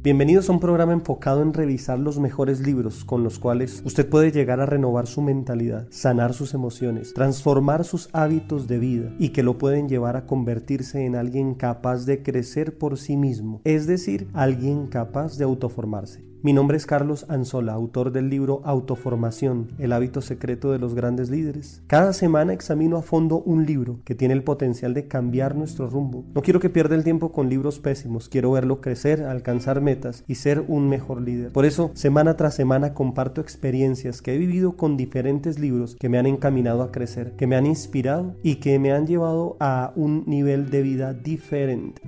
Bienvenidos a un programa enfocado en revisar los mejores libros con los cuales usted puede llegar a renovar su mentalidad, sanar sus emociones, transformar sus hábitos de vida y que lo pueden llevar a convertirse en alguien capaz de crecer por sí mismo, es decir, alguien capaz de autoformarse. Mi nombre es Carlos Anzola, autor del libro Autoformación, el hábito secreto de los grandes líderes. Cada semana examino a fondo un libro que tiene el potencial de cambiar nuestro rumbo. No quiero que pierda el tiempo con libros pésimos, quiero verlo crecer, alcanzar metas y ser un mejor líder. Por eso, semana tras semana comparto experiencias que he vivido con diferentes libros que me han encaminado a crecer, que me han inspirado y que me han llevado a un nivel de vida diferente.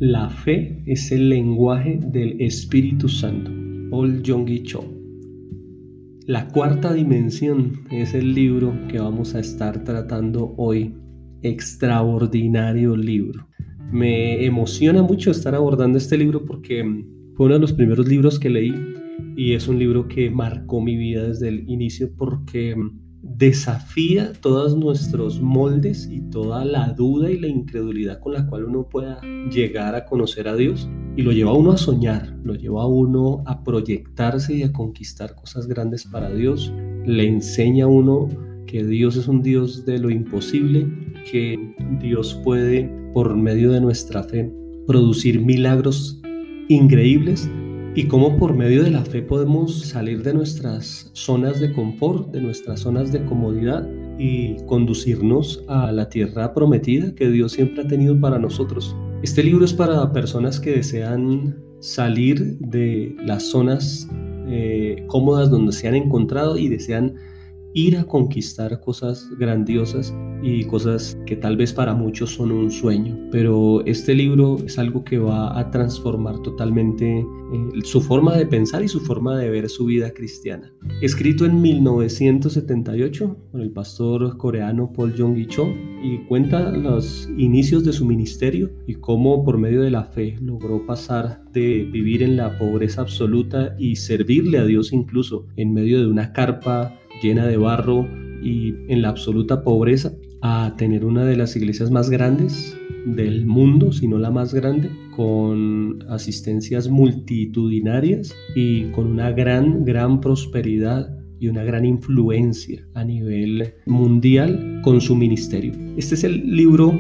La fe es el lenguaje del Espíritu Santo. Paul Yonggi Cho. La cuarta dimensión es el libro que vamos a estar tratando hoy. Extraordinario libro. Me emociona mucho estar abordando este libro porque fue uno de los primeros libros que leí y es un libro que marcó mi vida desde el inicio porque desafía todos nuestros moldes y toda la duda y la incredulidad con la cual uno pueda llegar a conocer a Dios y lo lleva a uno a soñar, lo lleva a uno a proyectarse y a conquistar cosas grandes para Dios. Le enseña a uno que Dios es un Dios de lo imposible, que Dios puede, por medio de nuestra fe, producir milagros increíbles y cómo por medio de la fe podemos salir de nuestras zonas de confort, de nuestras zonas de comodidad y conducirnos a la tierra prometida que Dios siempre ha tenido para nosotros. Este libro es para personas que desean salir de las zonas cómodas donde se han encontrado y desean ir a conquistar cosas grandiosas y cosas que tal vez para muchos son un sueño, pero este libro es algo que va a transformar totalmente su forma de pensar y su forma de ver su vida cristiana. Escrito en 1978 por el pastor coreano Paul Yonggi Cho y cuenta los inicios de su ministerio y cómo por medio de la fe logró pasar de vivir en la pobreza absoluta y servirle a Dios incluso en medio de una carpa llena de barro y en la absoluta pobreza, a tener una de las iglesias más grandes del mundo, si no la más grande, con asistencias multitudinarias y con una gran prosperidad y una gran influencia a nivel mundial con su ministerio. Este es el libro,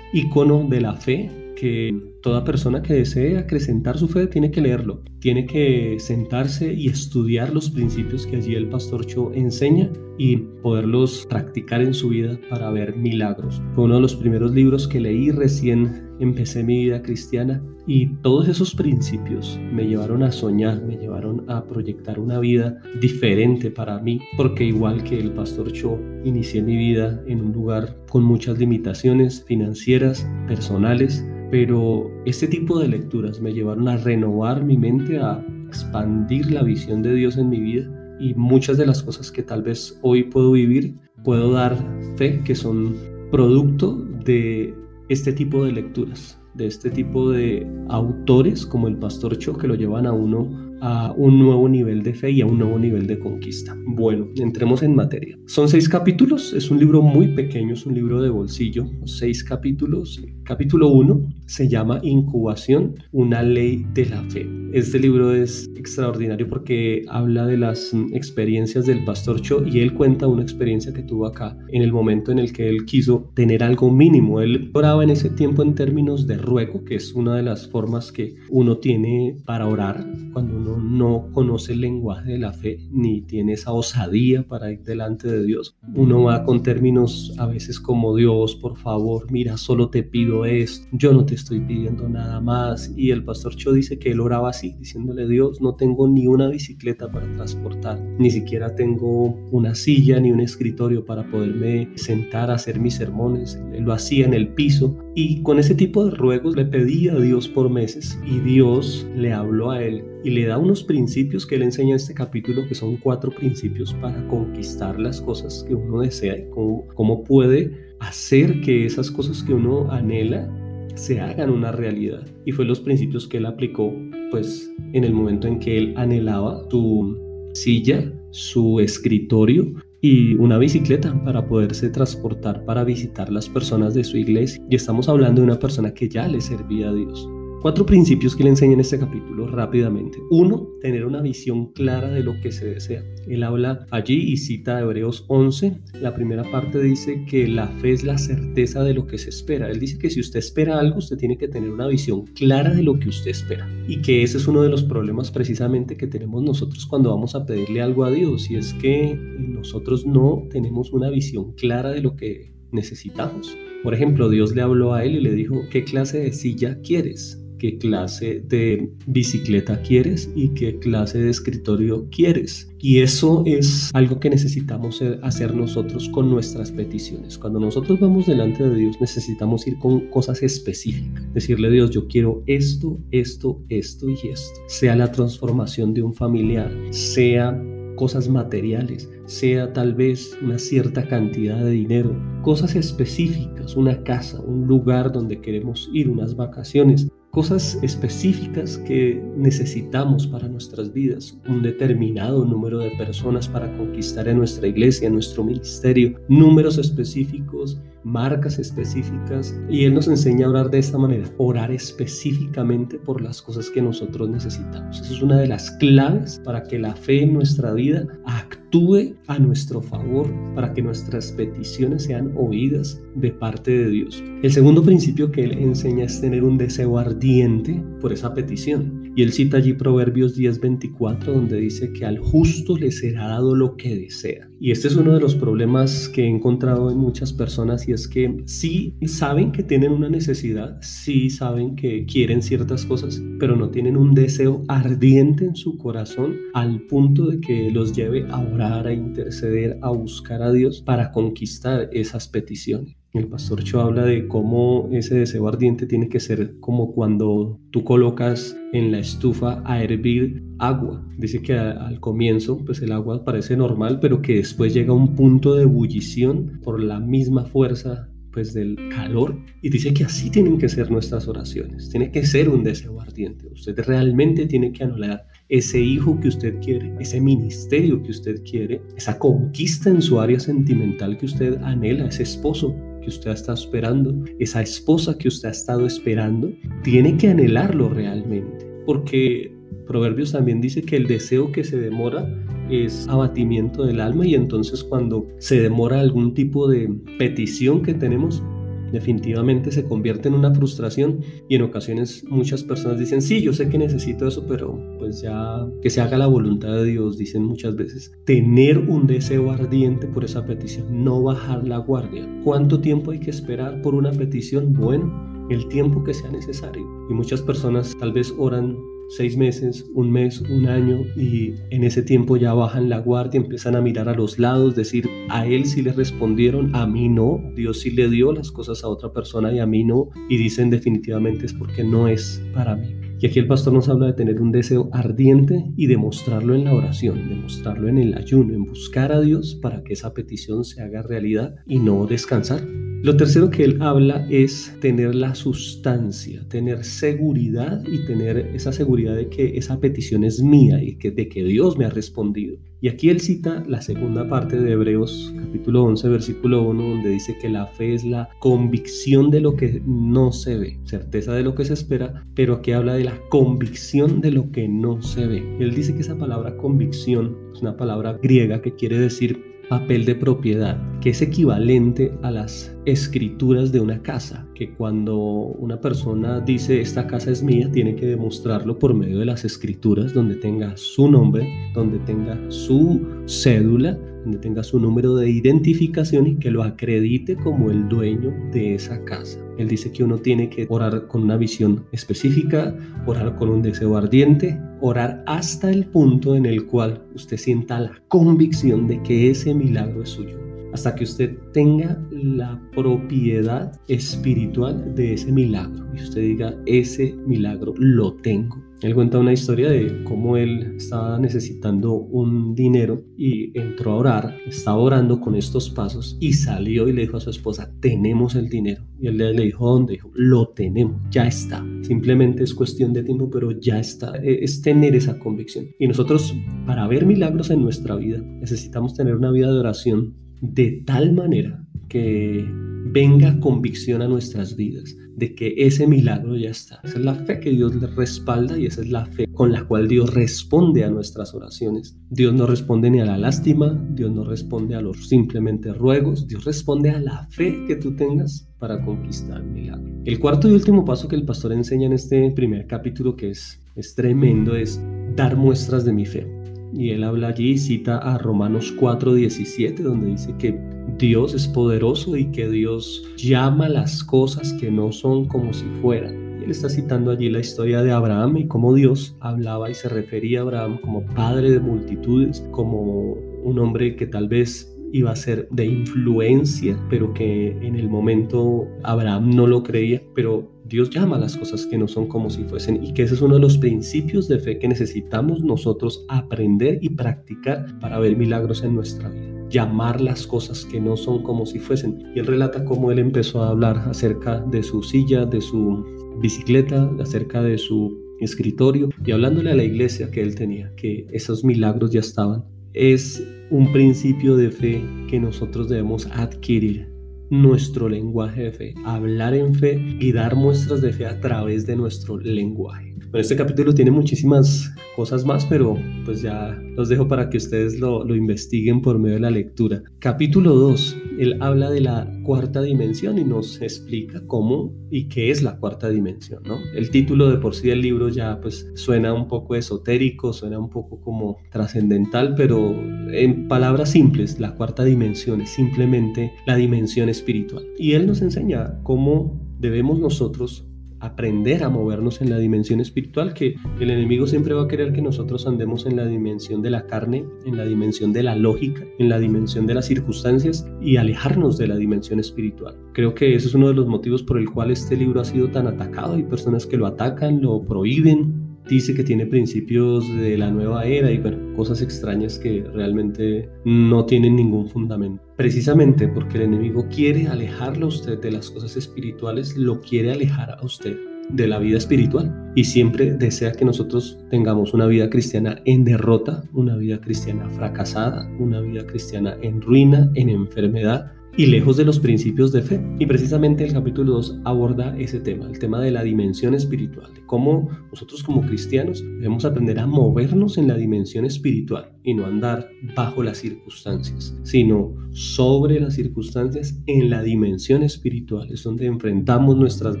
ícono de la fe, que toda persona que desee acrecentar su fe tiene que leerlo, tiene que sentarse y estudiar los principios que allí el pastor Cho enseña y poderlos practicar en su vida para ver milagros. Fue uno de los primeros libros que leí recién empecé mi vida cristiana y todos esos principios me llevaron a soñar, me llevaron a proyectar una vida diferente para mí, porque igual que el pastor Cho, inicié mi vida en un lugar con muchas limitaciones financieras, personales, pero este tipo de lecturas me llevaron a renovar mi mente, a expandir la visión de Dios en mi vida y muchas de las cosas que tal vez hoy puedo vivir, puedo dar fe que son producto de este tipo de lecturas, de este tipo de autores como el pastor Cho que lo llevan a uno a un nuevo nivel de fe y a un nuevo nivel de conquista. Bueno, entremos en materia. Son 6 capítulos, es un libro muy pequeño, es un libro de bolsillo, 6 capítulos. Capítulo 1 se llama Incubación, una ley de la fe. Este libro es extraordinario porque habla de las experiencias del pastor Cho y él cuenta una experiencia que tuvo acá en el momento en el que él quiso tener algo mínimo. Él oraba en ese tiempo en términos de ruego, que es una de las formas que uno tiene para orar cuando uno no conoce el lenguaje de la fe ni tiene esa osadía para ir delante de Dios. Uno va con términos a veces como: Dios, por favor, mira, solo te pido esto, yo no te estoy pidiendo nada más. Y el pastor Cho dice que él oraba así, diciéndole: Dios, no tengo ni una bicicleta para transportar, ni siquiera tengo una silla ni un escritorio para poderme sentar a hacer mis sermones. Él lo hacía en el piso y con ese tipo de ruegos le pedía a Dios por meses y Dios le habló a él y le da unos principios que él enseña en este capítulo, que son 4 principios para conquistar las cosas que uno desea y cómo puede hacer que esas cosas que uno anhela se hagan una realidad. Y fue los principios que él aplicó pues en el momento en que él anhelaba su silla, su escritorio y una bicicleta para poderse transportar para visitar las personas de su iglesia. Y estamos hablando de una persona que ya le servía a Dios. 4 principios que le enseña en este capítulo rápidamente. 1. Tener una visión clara de lo que se desea. Él habla allí y cita Hebreos 11. La primera parte dice que la fe es la certeza de lo que se espera. Él dice que si usted espera algo, usted tiene que tener una visión clara de lo que usted espera. Y que ese es uno de los problemas precisamente que tenemos nosotros cuando vamos a pedirle algo a Dios. Y es que nosotros no tenemos una visión clara de lo que necesitamos. Por ejemplo, Dios le habló a él y le dijo, ¿qué clase de silla quieres? ¿Qué clase de bicicleta quieres? ¿Y qué clase de escritorio quieres? Y eso es algo que necesitamos hacer nosotros con nuestras peticiones. Cuando nosotros vamos delante de Dios, necesitamos ir con cosas específicas. Decirle a Dios, yo quiero esto, esto, esto y esto. Sea la transformación de un familiar, sea cosas materiales, sea tal vez una cierta cantidad de dinero, cosas específicas, una casa, un lugar donde queremos ir, unas vacaciones, cosas específicas que necesitamos para nuestras vidas, un determinado número de personas para conquistar en nuestra iglesia, en nuestro ministerio, números específicos, marcas específicas, y Él nos enseña a orar de esta manera, orar específicamente por las cosas que nosotros necesitamos. Eso es una de las claves para que la fe en nuestra vida actúe a nuestro favor, para que nuestras peticiones sean oídas de parte de Dios. El segundo principio que Él enseña es tener un deseo ardiente por esa petición. Y Él cita allí Proverbios 10:24, donde dice que al justo le será dado lo que desea. Y este es uno de los problemas que he encontrado en muchas personas, y es que sí saben que tienen una necesidad, sí saben que quieren ciertas cosas, pero no tienen un deseo ardiente en su corazón al punto de que los lleve a orar, a interceder, a buscar a Dios para conquistar esas peticiones. El pastor Cho habla de cómo ese deseo ardiente tiene que ser como cuando tú colocas en la estufa a hervir agua. Dice que al comienzo pues el agua parece normal, pero que después llega a un punto de ebullición por la misma fuerza pues del calor, y dice que así tienen que ser nuestras oraciones. Tiene que ser un deseo ardiente. Usted realmente tiene que anhelar ese hijo que usted quiere, ese ministerio que usted quiere, esa conquista en su área sentimental que usted anhela, ese esposo que usted está esperando, esa esposa que usted ha estado esperando. Tiene que anhelarlo realmente, porque Proverbios también dice que el deseo que se demora es abatimiento del alma, y entonces cuando se demora algún tipo de petición que tenemos, definitivamente se convierte en una frustración, y en ocasiones muchas personas dicen, sí, yo sé que necesito eso, pero pues ya que se haga la voluntad de Dios, dicen muchas veces. Tener un deseo ardiente por esa petición, no bajar la guardia. ¿Cuánto tiempo hay que esperar por una petición? Bueno, el tiempo que sea necesario. Y muchas personas tal vez oran 6 meses, un mes, un año, y en ese tiempo ya bajan la guardia, empiezan a mirar a los lados, decir, a él sí le respondieron, a mí no, Dios sí le dio las cosas a otra persona y a mí no, y dicen definitivamente es porque no es para mí. Y aquí el pastor nos habla de tener un deseo ardiente y demostrarlo en la oración, demostrarlo en el ayuno, en buscar a Dios para que esa petición se haga realidad y no descansar. Lo tercero que él habla es tener la sustancia, tener seguridad, y tener esa seguridad de que esa petición es mía y de que Dios me ha respondido. Y aquí él cita la segunda parte de Hebreos capítulo 11 versículo 1, donde dice que la fe es la convicción de lo que no se ve, certeza de lo que se espera, pero aquí habla de la convicción de lo que no se ve. Él dice que esa palabra convicción es una palabra griega que quiere decir papel de propiedad, que es equivalente a las escrituras de una casa, que cuando una persona dice esta casa es mía, tiene que demostrarlo por medio de las escrituras, donde tenga su nombre, donde tenga su cédula, donde tenga su número de identificación y que lo acredite como el dueño de esa casa. Él dice que uno tiene que orar con una visión específica, orar con un deseo ardiente, orar hasta el punto en el cual usted sienta la convicción de que ese milagro es suyo. hasta que usted tenga la propiedad espiritual de ese milagro y usted diga, ese milagro lo tengo. Él cuenta una historia de cómo él estaba necesitando un dinero y entró a orar, estaba orando con estos pasos y salió y le dijo a su esposa, tenemos el dinero. Y él le dijo, ¿dónde? Dijo, lo tenemos, ya está. Simplemente es cuestión de tiempo, pero ya está. Es tener esa convicción. Y nosotros, para ver milagros en nuestra vida, necesitamos tener una vida de oración de tal manera que venga convicción a nuestras vidas de que ese milagro ya está. Esa es la fe que Dios le respalda y esa es la fe con la cual Dios responde a nuestras oraciones. Dios no responde ni a la lástima, Dios no responde a los simplemente ruegos, Dios responde a la fe que tú tengas para conquistar el milagro. El cuarto y último paso que el pastor enseña en este primer capítulo, que es tremendo, es dar muestras de mi fe. Y él habla allí, cita a Romanos 4:17, donde dice que Dios es poderoso y que Dios llama las cosas que no son como si fueran. Y él está citando allí la historia de Abraham y cómo Dios hablaba y se refería a Abraham como padre de multitudes, como un hombre que tal vez iba a ser de influencia, pero que en el momento Abraham no lo creía, pero Dios llama a las cosas que no son como si fuesen, y que ese es uno de los principios de fe que necesitamos nosotros aprender y practicar para ver milagros en nuestra vida. Llamar las cosas que no son como si fuesen. Y él relata cómo él empezó a hablar acerca de su silla, de su bicicleta, acerca de su escritorio, y hablándole a la iglesia que él tenía, que esos milagros ya estaban. Es un principio de fe que nosotros debemos adquirir. Nuestro lenguaje de fe, hablar en fe y dar muestras de fe a través de nuestro lenguaje. Bueno, este capítulo tiene muchísimas cosas más, pero pues ya los dejo para que ustedes lo investiguen por medio de la lectura. Capítulo 2, él habla de la cuarta dimensión y nos explica cómo y qué es la cuarta dimensión, ¿no? El título de por sí del libro ya pues suena un poco esotérico, suena un poco como trascendental, pero en palabras simples, la cuarta dimensión es simplemente la dimensión espiritual. Y él nos enseña cómo debemos nosotros aprender a movernos en la dimensión espiritual, que el enemigo siempre va a querer que nosotros andemos en la dimensión de la carne, en la dimensión de la lógica, en la dimensión de las circunstancias y alejarnos de la dimensión espiritual. Creo que ese es uno de los motivos por el cual este libro ha sido tan atacado. Hay personas que lo atacan, lo prohíben, dice que tiene principios de la nueva era y bueno, cosas extrañas que realmente no tienen ningún fundamento. Precisamente porque el enemigo quiere alejarlo a usted de las cosas espirituales, lo quiere alejar a usted de la vida espiritual y siempre desea que nosotros tengamos una vida cristiana en derrota, una vida cristiana fracasada, una vida cristiana en ruina, en enfermedad y lejos de los principios de fe. Y precisamente el capítulo 2 aborda ese tema, el tema de la dimensión espiritual, de cómo nosotros como cristianos debemos aprender a movernos en la dimensión espiritual y no andar bajo las circunstancias, sino sobre las circunstancias en la dimensión espiritual. Es donde enfrentamos nuestras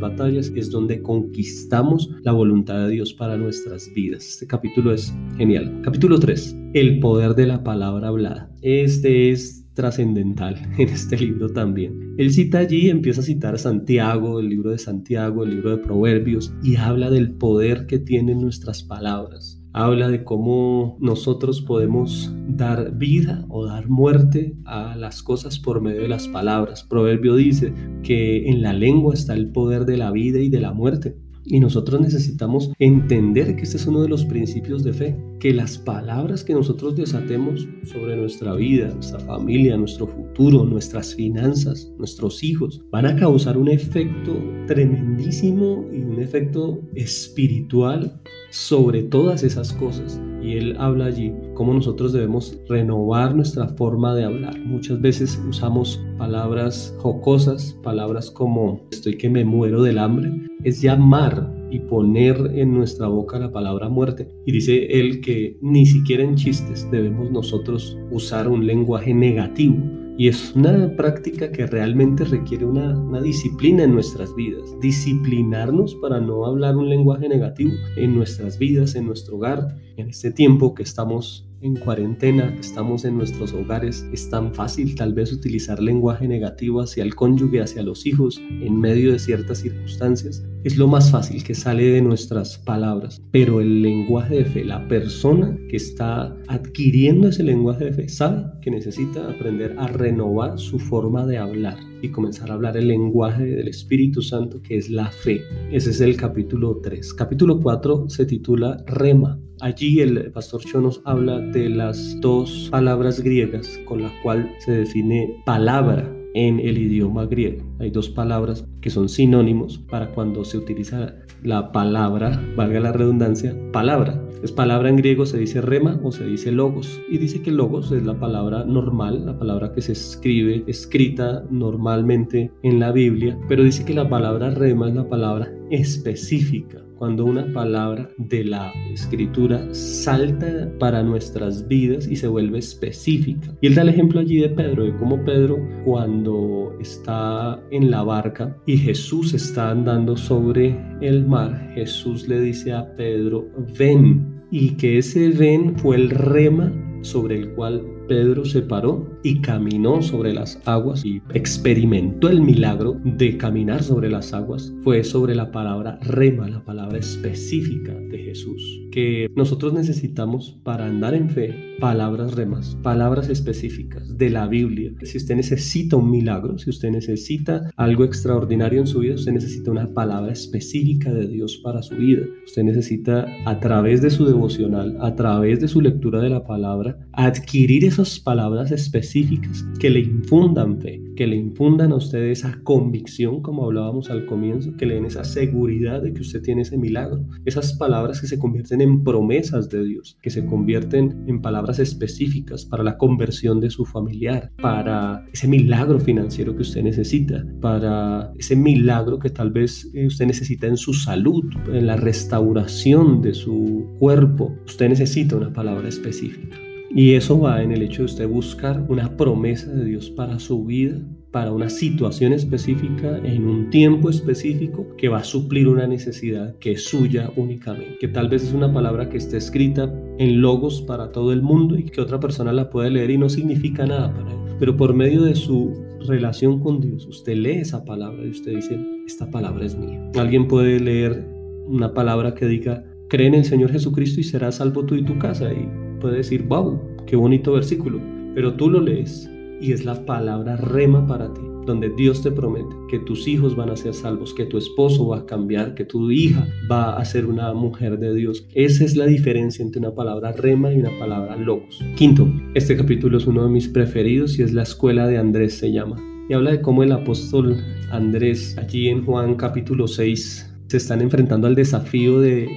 batallas, es donde conquistamos la voluntad de Dios para nuestras vidas. Este capítulo es genial. Capítulo 3, el poder de la palabra hablada. Este es trascendental en este libro también. Él cita allí, empieza a citar a Santiago, el libro de Santiago, el libro de Proverbios, y habla del poder que tienen nuestras palabras. Habla de cómo nosotros podemos dar vida o dar muerte a las cosas por medio de las palabras. Proverbio dice que en la lengua está el poder de la vida y de la muerte. Y nosotros necesitamos entender que este es uno de los principios de fe, que las palabras que nosotros desatemos sobre nuestra vida, nuestra familia, nuestro futuro, nuestras finanzas, nuestros hijos, van a causar un efecto tremendísimo y un efecto espiritual sobre todas esas cosas. Y él habla allí cómo nosotros debemos renovar nuestra forma de hablar. Muchas veces usamos palabras jocosas, palabras como estoy que me muero del hambre. Es llamar y poner en nuestra boca la palabra muerte. Y dice él que ni siquiera en chistes debemos nosotros usar un lenguaje negativo. Y es una práctica que realmente requiere una disciplina en nuestras vidas. Disciplinarnos para no hablar un lenguaje negativo en nuestras vidas, en nuestro hogar. En este tiempo que estamos en cuarentena, que estamos en nuestros hogares, es tan fácil tal vez utilizar lenguaje negativo hacia el cónyuge, hacia los hijos, en medio de ciertas circunstancias. es lo más fácil que sale de nuestras palabras, pero el lenguaje de fe, la persona que está adquiriendo ese lenguaje de fe sabe que necesita aprender a renovar su forma de hablar y comenzar a hablar el lenguaje del Espíritu Santo, que es la fe. Ese es el capítulo 3. Capítulo 4 se titula Rema. Allí el pastor Cho nos habla de las dos palabras griegas con la cual se define palabra en el idioma griego. Hay dos palabras que son sinónimos para cuando se utiliza la palabra, valga la redundancia, palabra. Es palabra en griego, se dice rema o se dice logos. Y dice que logos es la palabra normal, la palabra que se escribe, escrita normalmente en la Biblia, pero dice que la palabra rema es la palabra específica. Cuando una palabra de la escritura salta para nuestras vidas y se vuelve específica. Y él da el ejemplo allí de Pedro, de cómo Pedro, cuando está en la barca y Jesús está andando sobre el mar, Jesús le dice a Pedro, ven, y que ese ven fue el rema sobre el cual Pedro se paró y caminó sobre las aguas y experimentó el milagro de caminar sobre las aguas. Fue sobre la palabra rema, la palabra específica de Jesús, que nosotros necesitamos para andar en fe. Palabras remas, palabras específicas de la Biblia. Si usted necesita un milagro, si usted necesita algo extraordinario en su vida, usted necesita una palabra específica de Dios para su vida. Usted necesita, a través de su devocional, a través de su lectura de la palabra, adquirir esas palabras específicas que le infundan fe, que le infundan a usted esa convicción, como hablábamos al comienzo, que le den esa seguridad de que usted tiene ese milagro. Esas palabras que se convierten en promesas de Dios, que se convierten en palabras específicas para la conversión de su familiar, para ese milagro financiero que usted necesita, para ese milagro que tal vez usted necesita en su salud, en la restauración de su cuerpo. Usted necesita una palabra específica. Y eso va en el hecho de usted buscar una promesa de Dios para su vida, para una situación específica, en un tiempo específico, que va a suplir una necesidad que es suya únicamente. Que tal vez es una palabra que esté escrita en logos para todo el mundo y que otra persona la puede leer y no significa nada para él. Pero por medio de su relación con Dios, usted lee esa palabra y usted dice, esta palabra es mía. Alguien puede leer una palabra que diga, cree en el Señor Jesucristo y serás salvo tú y tu casa, y puede decir, wow, qué bonito versículo, pero tú lo lees y es la palabra rema para ti, donde Dios te promete que tus hijos van a ser salvos, que tu esposo va a cambiar, que tu hija va a ser una mujer de Dios. Esa es la diferencia entre una palabra rema y una palabra logos. Quinto, este capítulo es uno de mis preferidos y es la escuela de Andrés, se llama, y habla de cómo el apóstol Andrés, allí en Juan capítulo 6, se están enfrentando al desafío de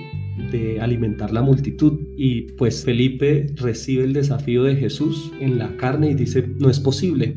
alimentar la multitud, y pues Felipe recibe el desafío de Jesús en la carne y dice, no es posible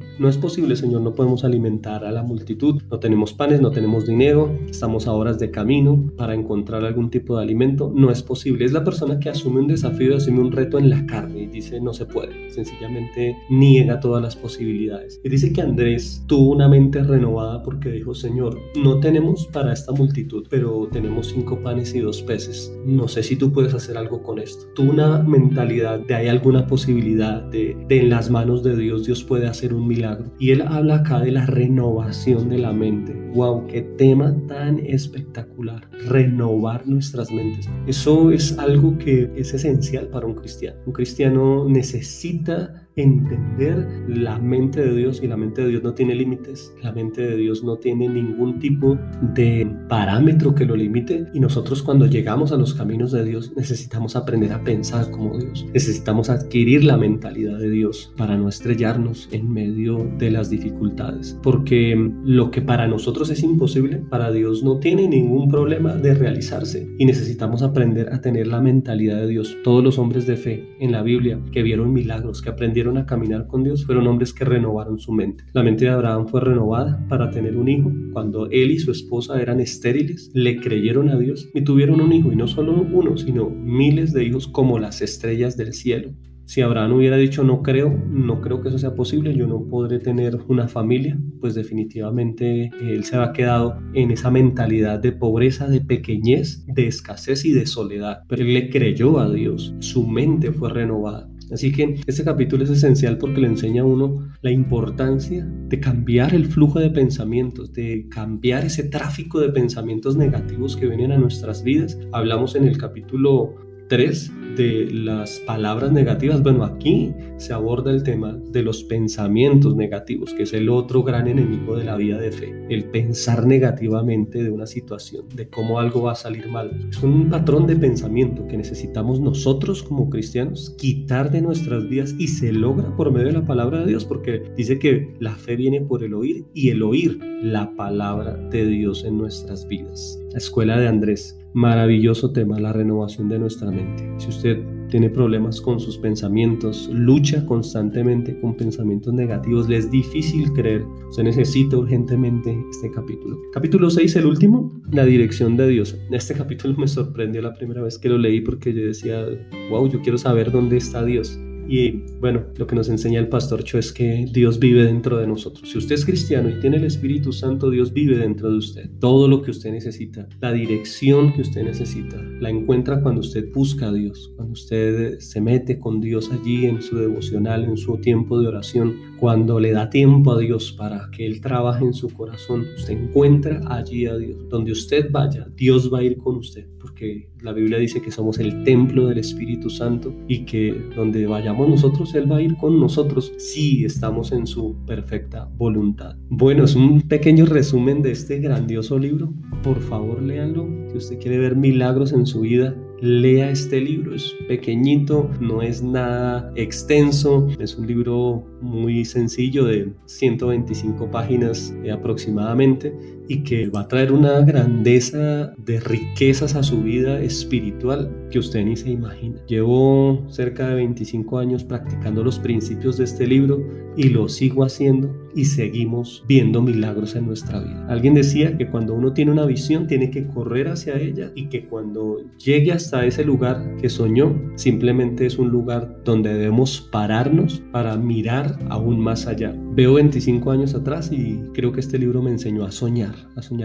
Señor, no podemos alimentar a la multitud, no tenemos panes, no tenemos dinero, estamos a horas de camino para encontrar algún tipo de alimento, no es posible. Es la persona que asume un desafío, asume un reto en la carne y dice, no se puede, sencillamente niega todas las posibilidades. Y dice que Andrés tuvo una mente renovada porque dijo, Señor, no tenemos para esta multitud, pero tenemos 5 panes y 2 peces, no sé si tú puedes hacer algo con esto. Tuvo una mentalidad de hay alguna posibilidad de en las manos de Dios, Dios puede hacer un milagro. Y él habla acá de la renovación de la mente. ¡Wow! ¡Qué tema tan espectacular! Renovar nuestras mentes. Eso es algo que es esencial para un cristiano. Un cristiano necesita entender la mente de Dios, y la mente de Dios no tiene límites, la mente de Dios no tiene ningún tipo de parámetro que lo limite, y nosotros cuando llegamos a los caminos de Dios necesitamos aprender a pensar como Dios, necesitamos adquirir la mentalidad de Dios para no estrellarnos en medio de las dificultades, porque lo que para nosotros es imposible, para Dios no tiene ningún problema de realizarse, y necesitamos aprender a tener la mentalidad de Dios. Todos los hombres de fe en la Biblia que vieron milagros, que aprendieron a caminar con Dios, fueron hombres que renovaron su mente. La mente de Abraham fue renovada para tener un hijo. Cuando él y su esposa eran estériles, le creyeron a Dios y tuvieron un hijo, y no solo uno, sino miles de hijos como las estrellas del cielo. Si Abraham hubiera dicho no creo que eso sea posible, yo no podré tener una familia, pues definitivamente él se ha quedado en esa mentalidad de pobreza, de pequeñez, de escasez y de soledad. Pero él le creyó a Dios, su mente fue renovada. Así que este capítulo es esencial porque le enseña a uno la importancia de cambiar el flujo de pensamientos, de cambiar ese tráfico de pensamientos negativos que vienen a nuestras vidas. Hablamos en el capítulo 3 de las palabras negativas. Bueno, aquí se aborda el tema de los pensamientos negativos, que es el otro gran enemigo de la vida de fe. El pensar negativamente de una situación, de cómo algo va a salir mal. Es un patrón de pensamiento que necesitamos nosotros como cristianos quitar de nuestras vidas, y se logra por medio de la palabra de Dios, porque dice que la fe viene por el oír, y el oír la palabra de Dios en nuestras vidas. La escuela de Andrés. Maravilloso tema, la renovación de nuestra mente. Si usted tiene problemas con sus pensamientos, lucha constantemente con pensamientos negativos, le es difícil creer, usted necesita urgentemente este capítulo. Capítulo 6, el último, la dirección de Dios. Este capítulo me sorprendió la primera vez que lo leí, porque yo decía, wow, yo quiero saber dónde está Dios. Y bueno, lo que nos enseña el Pastor Cho es que Dios vive dentro de nosotros. Si usted es cristiano y tiene el Espíritu Santo, Dios vive dentro de usted. Todo lo que usted necesita, la dirección que usted necesita, la encuentra cuando usted busca a Dios, cuando usted se mete con Dios allí en su devocional, en su tiempo de oración, cuando le da tiempo a Dios para que Él trabaje en su corazón. Usted encuentra allí a Dios. Donde usted vaya, Dios va a ir con usted, porque la Biblia dice que somos el templo del Espíritu Santo, y que donde vayamos nosotros, Él va a ir con nosotros si estamos en su perfecta voluntad. Bueno, es un pequeño resumen de este grandioso libro. Por favor, léanlo. Si usted quiere ver milagros en su vida, lea este libro. Es pequeñito, no es nada extenso, es un libro muy sencillo de 125 páginas aproximadamente, y que va a traer una grandeza de riquezas a su vida espiritual que usted ni se imagina. Llevo cerca de 25 años practicando los principios de este libro, y lo sigo haciendo, y seguimos viendo milagros en nuestra vida. Alguien decía que cuando uno tiene una visión, tiene que correr hacia ella, y que cuando llegue hasta ese lugar que soñó, simplemente es un lugar donde debemos pararnos para mirar aún más allá. Veo 25 años atrás, y creo que este libro me enseñó a soñar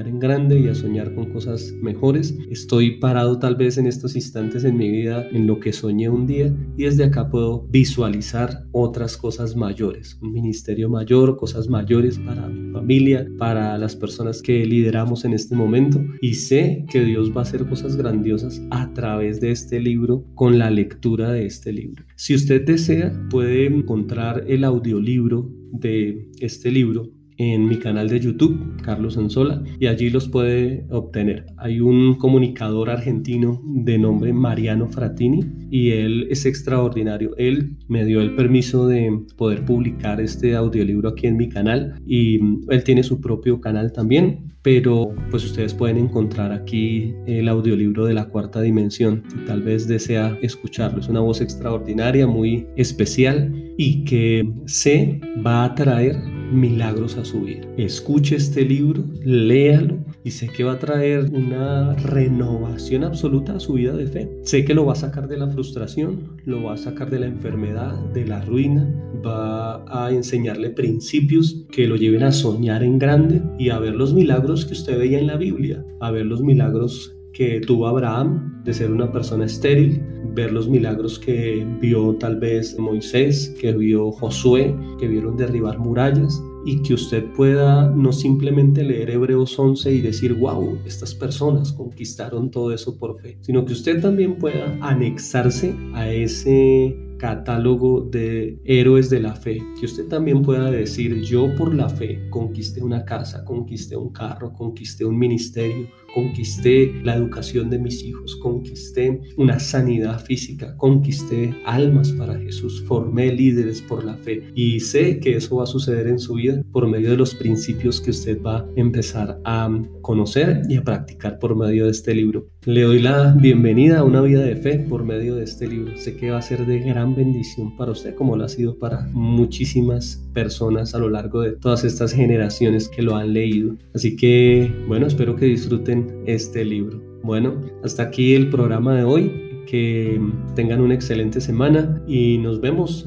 en grande y a soñar con cosas mejores. Estoy parado tal vez en estos instantes en mi vida en lo que soñé un día, y desde acá puedo visualizar otras cosas mayores, un ministerio mayor, cosas mayores para mi familia, para las personas que lideramos en este momento, y sé que Dios va a hacer cosas grandiosas a través de este libro, con la lectura de este libro. Si usted desea, puede encontrar el audiolibro de este libro en mi canal de YouTube, Carlos Anzola, y allí los puede obtener. Hay un comunicador argentino de nombre Mariano Frattini, y él es extraordinario. Él me dio el permiso de poder publicar este audiolibro aquí en mi canal, y él tiene su propio canal también, pero pues ustedes pueden encontrar aquí el audiolibro de La Cuarta Dimensión, si tal vez desea escucharlo. Es una voz extraordinaria, muy especial, y que se va a traer milagros a su vida. Escuche este libro, léalo, y sé que va a traer una renovación absoluta a su vida de fe. Sé que lo va a sacar de la frustración, lo va a sacar de la enfermedad, de la ruina, va a enseñarle principios que lo lleven a soñar en grande y a ver los milagros que usted veía en la Biblia, a ver los milagros que tuvo Abraham de ser una persona estéril, ver los milagros que vio tal vez Moisés, que vio Josué, que vieron derribar murallas, y que usted pueda no simplemente leer Hebreos 11 y decir, wow, estas personas conquistaron todo eso por fe, sino que usted también pueda anexarse a ese catálogo de héroes de la fe, que usted también pueda decir, yo por la fe conquisté una casa, conquisté un carro, conquisté un ministerio, conquisté la educación de mis hijos, conquisté una sanidad física, conquisté almas para Jesús, formé líderes por la fe, y sé que eso va a suceder en su vida por medio de los principios que usted va a empezar a conocer y a practicar por medio de este libro. Le doy la bienvenida a una vida de fe por medio de este libro. Sé que va a ser de gran bendición para usted, como lo ha sido para muchísimas personas a lo largo de todas estas generaciones que lo han leído. Así que, bueno, espero que disfruten este libro. Bueno, hasta aquí el programa de hoy. que tengan una excelente semana y nos vemos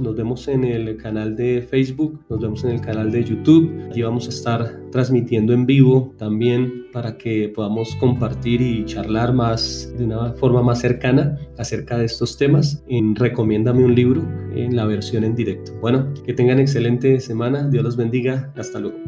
en el canal de Facebook, nos vemos en el canal de YouTube. Allí vamos a estar transmitiendo en vivo también para que podamos compartir y charlar más de una forma más cercana acerca de estos temas en Recomiéndame un libro en la versión en directo. Bueno, que tengan excelente semana, Dios los bendiga, hasta luego.